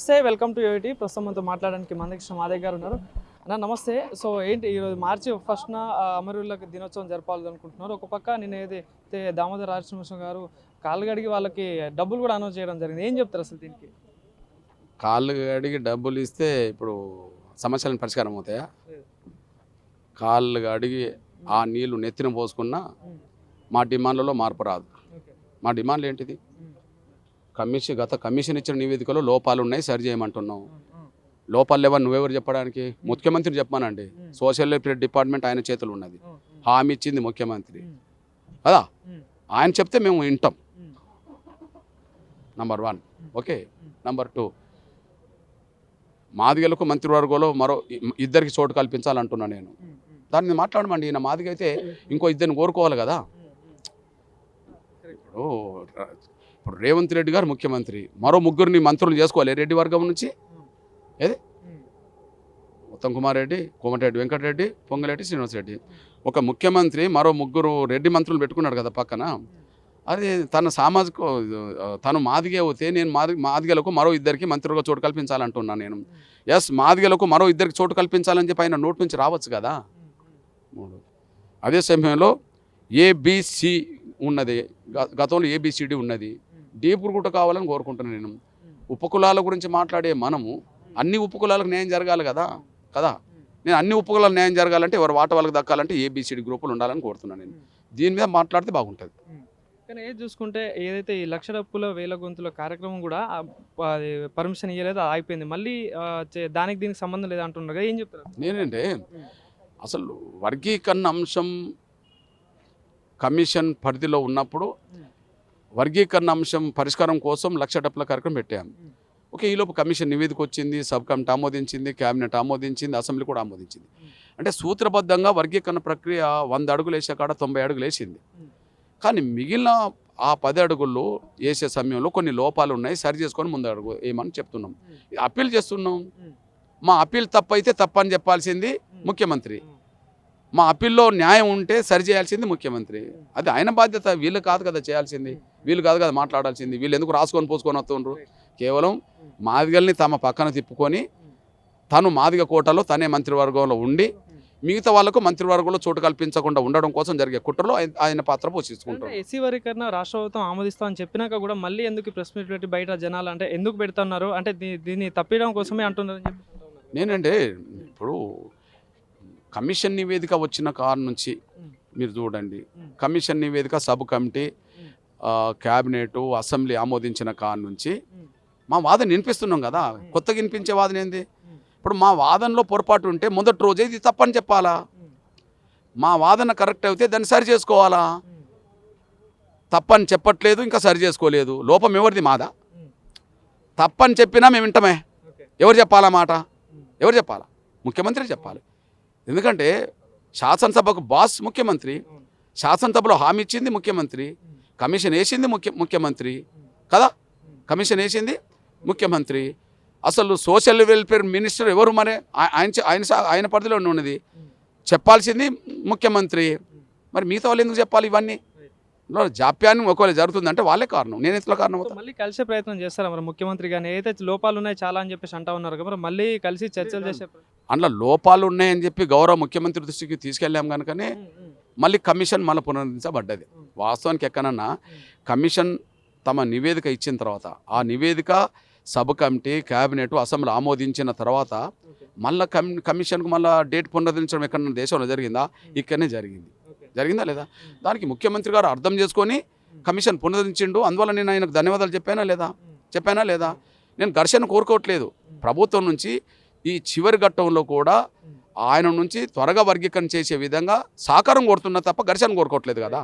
నమస్తే, welcome to UT. ప్రస్తుతం మనతో మాట్లాడడానికి మందకృష్ణ మాదేవ్ గారు ఉన్నారు. అన్న నమస్తే. సో ఏంటి ఈరోజు మార్చి 1న అమరవీరులకు దినోత్సవం జరపాలనుకుంటున్నారు. ఒక పక్క నేను ఏదైతే దామోదర రాజనరసింహ గారు కాళ్ళు కడిగి వాళ్ళకి డబ్బులు కూడా అనౌన్స్ చేయడం జరిగింది. ఏం చెప్తారు అసలు దీనికి? కాళ్ళు కడిగి డబ్బులు ఇస్తే ఇప్పుడు సమస్యలను పరిష్కారం అవుతాయా? కాళ్ళు కడిగి ఆ నీళ్లు నెత్తిన పోసుకున్నా మా డిమాండ్లలో మార్పు రాదు. మా డిమాండ్లు ఏంటిది? గత కమిషన్ ఇచ్చిన నివేదికలో లోపాలు ఉన్నాయి, సరి చేయమంటున్నాం. లోపాలు లేవని నువ్వెవరు చెప్పడానికి? ముఖ్యమంత్రి చెప్పానండి. సోషల్ వెల్ఫేర్ డిపార్ట్మెంట్ ఆయన చేతులు ఉన్నది, హామీ ఇచ్చింది ముఖ్యమంత్రి కదా. ఆయన చెప్తే మేము వింటాం. నంబర్ 1. ఓకే. నంబర్ 2, మాదిగలకు మంత్రివర్గంలో మరో ఇద్దరికి చోటు కల్పించాలంటున్నా నేను. దాన్ని మాట్లాడమండి. ఈయన మాదిగ అయితే ఇంకో ఇద్దరిని కోరుకోవాలి కదా. ఇప్పుడు రేవంత్ రెడ్డి గారు ముఖ్యమంత్రి, మరో ముగ్గురిని మంత్రులు చేసుకోవాలి రెడ్డి వర్గం నుంచి. ఏది ఉత్తమ్ కుమార్ రెడ్డి, కోమటిరెడ్డి వెంకటరెడ్డి, పొంగులేటి శ్రీనివాసరెడ్డి. ఒక ముఖ్యమంత్రి మరో ముగ్గురు రెడ్డి మంత్రులు పెట్టుకున్నాడు కదా పక్కన. అది తను మాదిగే అవుతే నేను మాదిగలకు మరో ఇద్దరికి మంత్రులుగా చోటు కల్పించాలంటున్నాను నేను. ఎస్, మాదిగలకు మరో ఇద్దరికి చోటు కల్పించాలని చెప్పి ఆయన నోటి నుంచి రావచ్చు కదా. 3. అదే సమయంలో ఏబిసి ఉన్నది, గతంలో ఏబిసిడి ఉన్నది. డీపులు కూడా కావాలని కోరుకుంటున్నాను నేను. ఉపకులాల గురించి మాట్లాడే మనము అన్ని ఉపకులాలకు న్యాయం జరగాలి కదా. నేను అన్ని ఉపకులాలకు న్యాయం జరగాలంటే ఎవరు వాట వాళ్ళకి దక్కాలంటే ఏబిసిడి గ్రూపులు ఉండాలని కోరుతున్నాను నేను. దీని మీద మాట్లాడితే బాగుంటుంది. కానీ ఏది చూసుకుంటే ఏదైతే ఈ లక్ష డప్పుల వేల గొంతుల కార్యక్రమం కూడా అది పర్మిషన్ ఇవ్వలేదు, అయిపోయింది. మళ్ళీ దానికి దీనికి సంబంధం లేదు అంటున్నారు కదా, ఏం చెప్తారు? నేనంటే అసలు వర్గీకరణ అంశం కమిషన్ పరిధిలో ఉన్నప్పుడు వర్గీకరణ అంశం పరిష్కారం కోసం లక్ష డప్పుల కార్యక్రమం పెట్టాము. ఓకే, ఈలోపు కమిషన్ నివేదిక వచ్చింది, సబ్ కమిటీ ఆమోదించింది, క్యాబినెట్ ఆమోదించింది, అసెంబ్లీ కూడా ఆమోదించింది. అంటే సూత్రబద్ధంగా వర్గీకరణ ప్రక్రియ 100 అడుగులు వేసే కాడ 90 అడుగులు వేసింది. కానీ మిగిలిన ఆ 10 అడుగుల్లో వేసే సమయంలో కొన్ని లోపాలు ఉన్నాయి, సరి చేసుకొని ముందు అడుగు ఏమని చెప్తున్నాం, అప్పీల్ చేస్తున్నాం. మా అప్పీల్ తప్పు అయితే తప్పని చెప్పాల్సింది ముఖ్యమంత్రి, మా అప్పీల్లో న్యాయం ఉంటే సరి చేయాల్సింది ముఖ్యమంత్రి. అది ఆయన బాధ్యత, వీళ్ళు కాదు కదా చేయాల్సింది, వీళ్ళు కాదు కదా మాట్లాడాల్సింది. వీళ్ళు ఎందుకు రాసుకొని పోసుకొని వస్తుండ్రు? కేవలం మాదిగల్ని తమ పక్కన తిప్పుకొని తను మాదిగ కోటలో తనే మంత్రివర్గంలో ఉండి మిగతా వాళ్ళకు మంత్రివర్గంలో చోటు కల్పించకుండా ఉండడం కోసం జరిగే కుట్రలో ఆయన పాత్ర పోషించుకుంటారు. ఎస్సీ వర్గీకరణ రాష్ట్ర ప్రభుత్వం ఆమోదిస్తామని చెప్పినాక కూడా మళ్ళీ ఎందుకు ప్రెస్ మీట్ పెట్టి బయట జనాలు అంటే ఎందుకు పెడుతున్నారు? అంటే దీన్ని తప్పించడం కోసమే అంటున్నారు. నేనంటే ఇప్పుడు కమిషన్ నివేదిక వచ్చిన కారణం నుంచి మీరు చూడండి, కమిషన్ నివేదిక సబ్ కమిటీ క్యాబినెట్ అసెంబ్లీ ఆమోదించిన కారణం నుంచి మా వాదన వినిపిస్తున్నాం కదా. కొత్తగా వినిపించే వాదన ఏంది? ఇప్పుడు మా వాదనలో పొరపాటు ఉంటే మొదటి రోజే ఇది తప్పని చెప్పాలా. మా వాదన కరెక్ట్ అయితే దాన్ని సరి చేసుకోవాలా. తప్పని చెప్పట్లేదు, ఇంకా సరి చేసుకోలేదు. లోపం ఎవరిది? మాదా? తప్పని చెప్పినా మేము వింటమే. ఎవరు చెప్పాలా మాట? ఎవరు చెప్పాలా? ముఖ్యమంత్రి చెప్పాలి. ఎందుకంటే శాసనసభకు బాస్ ముఖ్యమంత్రి, శాసనసభలో హామీ ఇచ్చింది ముఖ్యమంత్రి, కమిషన్ వేసింది ముఖ్యమంత్రి కదా. కమిషన్ వేసింది ముఖ్యమంత్రి. అసలు సోషల్ వెల్ఫేర్ మినిస్టర్ ఎవరు? మరి ఆయన పరిధిలో ఉన్నది, చెప్పాల్సింది ముఖ్యమంత్రి. మరి మిగతా వాళ్ళు ఎందుకు చెప్పాలి? ఇవన్నీ జాప్యాన్ని ఒకవేళ జరుగుతుందంటే వాళ్ళే కారణం, నేను ఎట్లా కారణం అవుతాను? మళ్ళీ కలిసే ప్రయత్నం చేస్తారా మరి ముఖ్యమంత్రి కానీ? ఏదైతే లోపాలు ఉన్నాయి చాలా అని చెప్పేసి అంటా ఉన్నారు కదా, మరి మళ్ళీ కలిసి చర్చలు చేసే అందులో లోపాలు ఉన్నాయని చెప్పి గౌరవ ముఖ్యమంత్రి దృష్టికి తీసుకెళ్ళాం కనుకనే మళ్ళీ కమిషన్ మళ్ళీ పునరుద్ధరించబడ్డది. వాస్తవానికి ఎక్కడన్నా కమిషన్ తమ నివేదిక ఇచ్చిన తర్వాత ఆ నివేదిక సబ్ కమిటీ క్యాబినెట్ అసెంబ్లీ ఆమోదించిన తర్వాత మళ్ళీ కమిషన్కు మళ్ళీ డేట్ పునరుద్ధరించడం ఎక్కడన్నా దేశంలో జరిగిందా? ఇక్కడనే జరిగిందా లేదా? దానికి ముఖ్యమంత్రి గారు అర్థం చేసుకొని కమిషన్ పునరుద్ధరించిండు. అందువల్ల నేను ఆయనకు ధన్యవాదాలు చెప్పానా లేదా? నేను ఘర్షణ కోరుకోవట్లేదు. ప్రభుత్వం నుంచి ఈ చివరి ఘట్టంలో కూడా ఆయన నుంచి త్వరగా వర్గీకరణ చేసే విధంగా సహకారం కోరుతున్నా తప్ప ఘర్షణ కోరుకోవట్లేదు కదా.